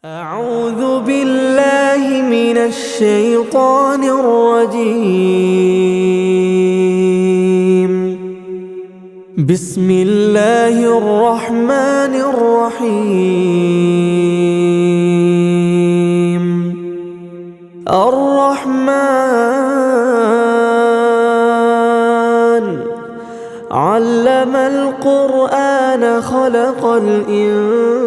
أعوذ بالله من الشيطان الرجيم. بسم الله الرحمن الرحيم. الرحمن علم القرآن خلق الإنسان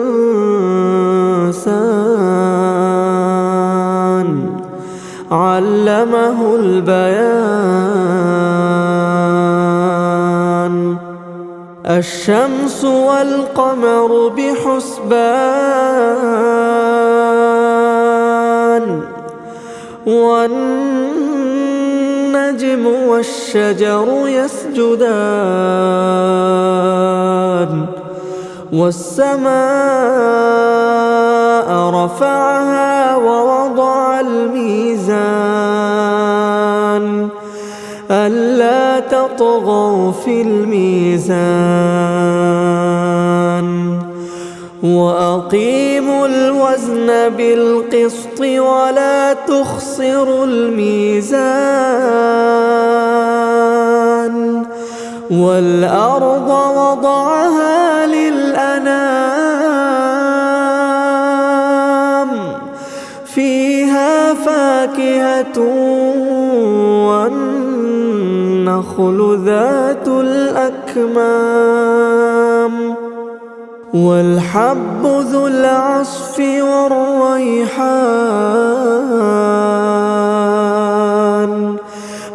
علمه البيان. الشمس والقمر بحسبان والنجم والشجر يسجدان والسماء رفعها ووضع الميزان ألا تطغوا في الميزان وأقيموا الوزن بالقسط ولا تخسروا الميزان والأرض وضعها للأنام فيها فاكهة والنخل ذات الأكمام والحب ذو العصف والريحان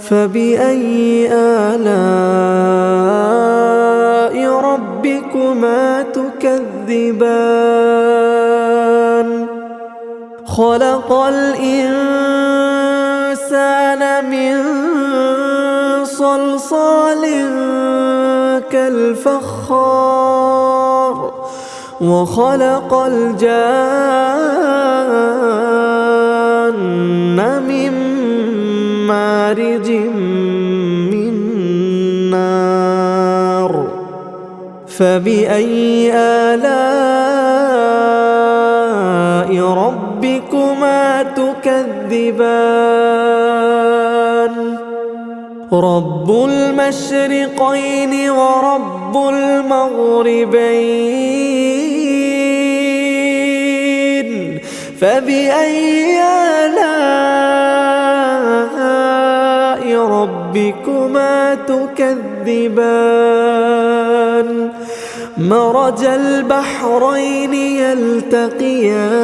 فبأي آلاء ربكما تكذبان خلق الإنسان من صلصال كالفخار وخلق الجان من مارج من نار فبأي آلاء ربكما تكذبان رب المشرقين ورب المغربين فبأي آلاء ربكما تكذبان مرج البحرين يلتقيان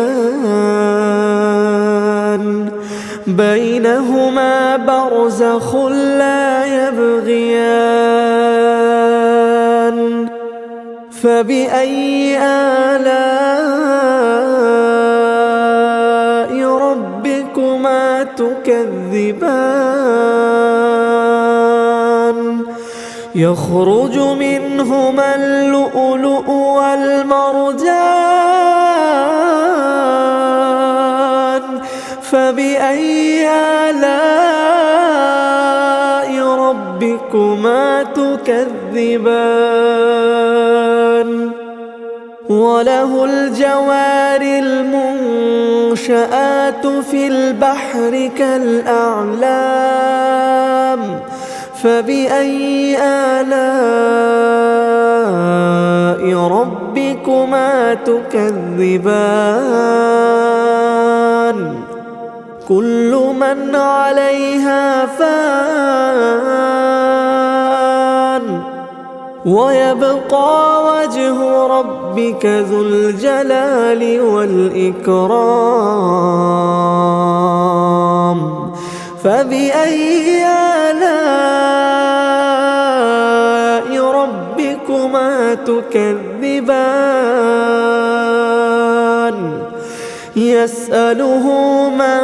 بينهما برزخ لا يبغيان فبأي آلاء ربكما تكذبان يخرج منهما اللؤلؤ والمرجان فبأي آلاء ربكما تكذبان وله الجوار المنشآت في البحر كالأعلام فبأي آلاء ربكما تكذبان كل من عليها فان ويبقى وجه ربك ذو الجلال والإكرام فبأي آلاء ربكما تكذبان يسأله من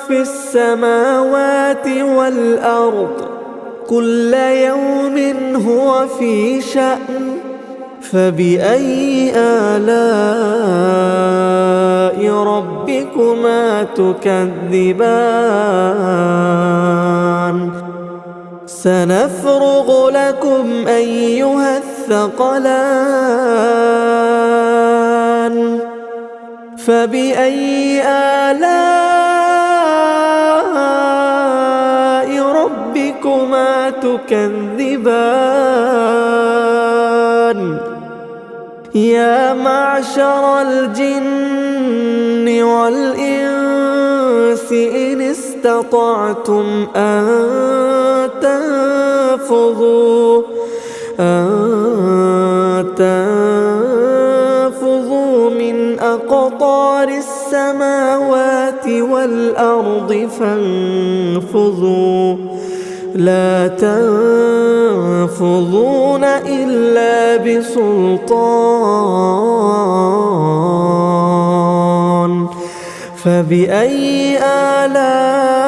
في السماوات والأرض كل يوم هو في شأن فبأي آلاء ربكما تكذبان سنفرغ لكم أيها الثقلان فبأي آلاء ربكما تكذبان يا معشر الجن والإنس إن استطعتم أن تنفذوا من أقطار السماوات والأرض فانفذوا لا تنفذون إلا بسلطان فبأي آلاء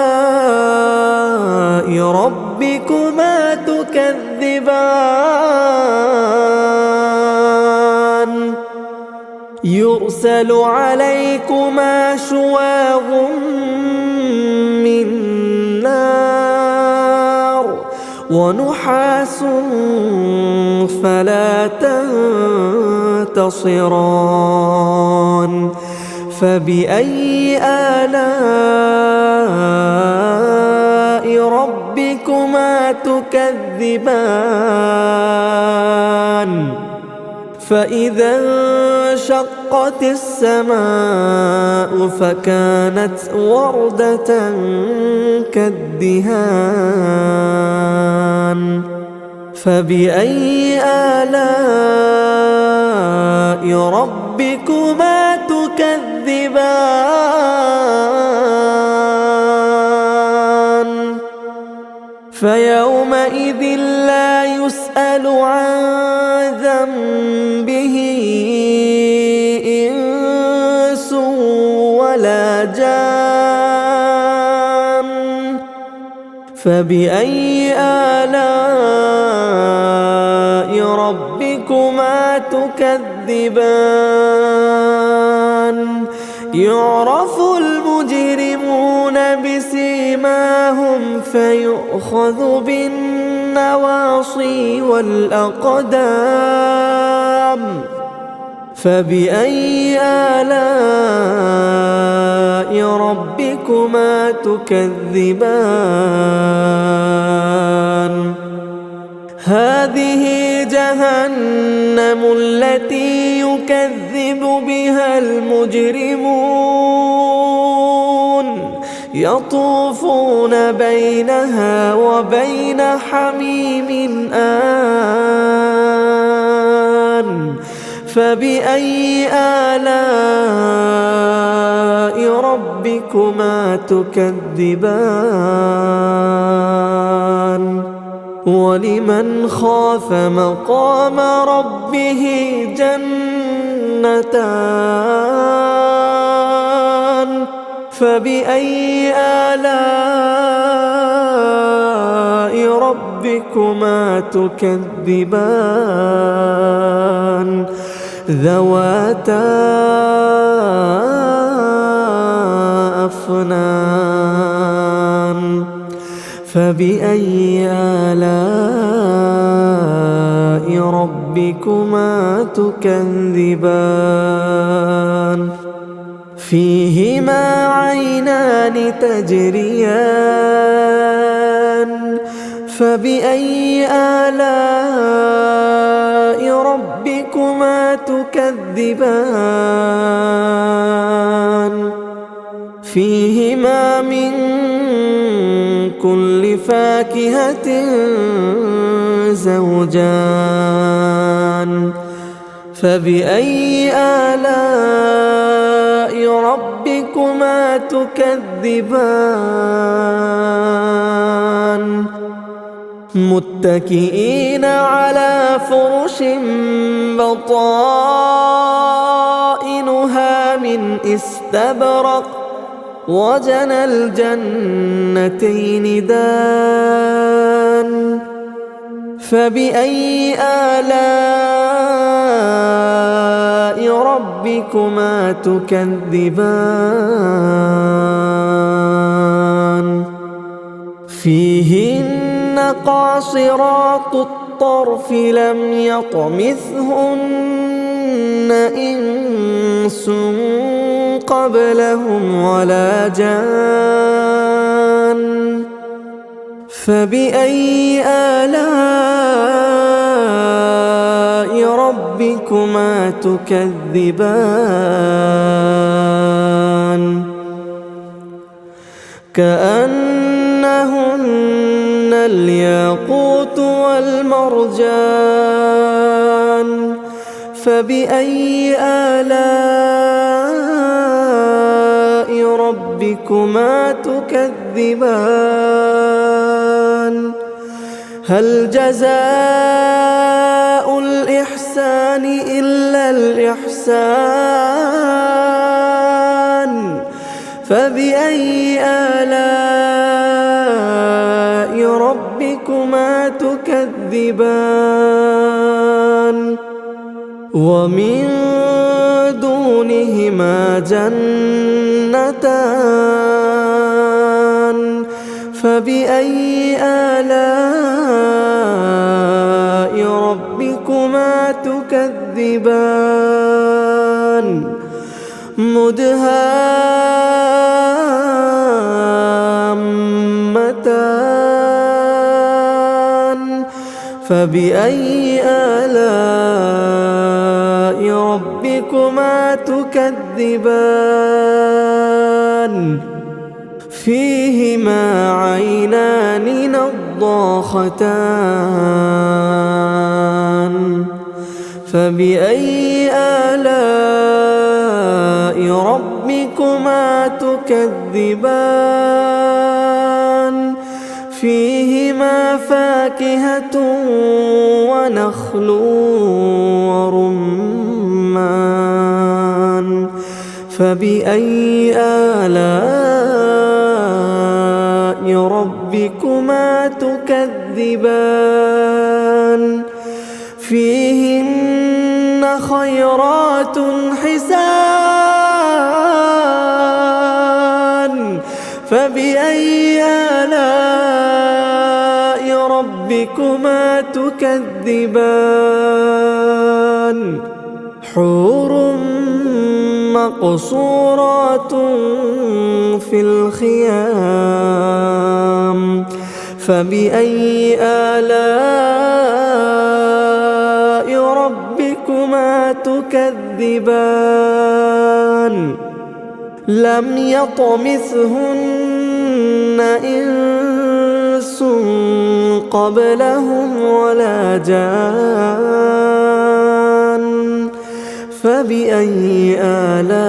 ربكما تكذبان يرسل عليكما شواظ من نار ونحاس فلا تنتصران فبأي آلاء ربكما تكذبان فإذا انشقت السماء فكانت وردة كالدهان فبأي آلاء ربكما تكذبان فيومئذ لا يسأل عن ذنبه إنس ولا جان فبأي آلاء ربكما تكذبان يعرف المجرمون بسيماهم فيؤخذ بالنواصي والأقدام فبأي آلاء ربكما تكذبان هذه جهنم التي يكذب بها المجرمون يطوفون بينها وبين حميم آن فبأي آلاء ربكما تكذبان ولمن خاف مقام ربه جنتان فبأي آلاء ربكما تكذبان ذواتا أفنان فبأي آلاء ربكما تكذبان فيهما عينان تجريان فبأي آلاء ربكما تكذبان فيهما من كل فاكهة زوجان فبأي آلاء ربكما تكذبان متكئين على فرش بطائنها من استبرق وجنى الجنتين دان فبأي آلاء ربكما تكذبان فيهن قاصرات الطرف لم يطمثهن إنس قبلهم ولا جان فبأي آلاء ربكما تكذبان كأنهن الياقوت والمرجان فبأي آلاء ربكما تكذبان هل جزاء الإحسان إلا الإحسان فبأي آلاء ربكما تكذبان ومن دونهما جنتان فبأي آلاء ربكما تكذبان مدهامتان فبأي آلاء ربكما تكذبان فيهما عينان نضاختان فبأي آلاء ربكما تكذبان فيهما فاكهة ونخل ورمان فبأي آلاء ربكما تكذبان فيهن خيرات حسان فبأي آلاء ربكما تكذبان حور مقصورات في الخيام فبأي آلاء ربكما تكذبان لم يطمثهن إنس قبلهم ولا جان فبأي آلاء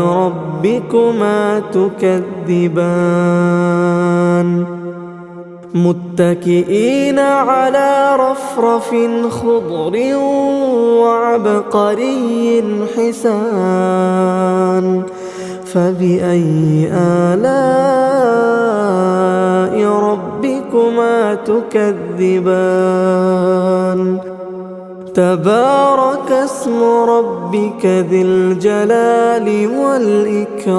ربكما تكذبان متكئين على رفرف خضر وعبقري حسان فبأي آلاء ربكما تكذبان تبارك اسم ربك ذي الجلال والإكرام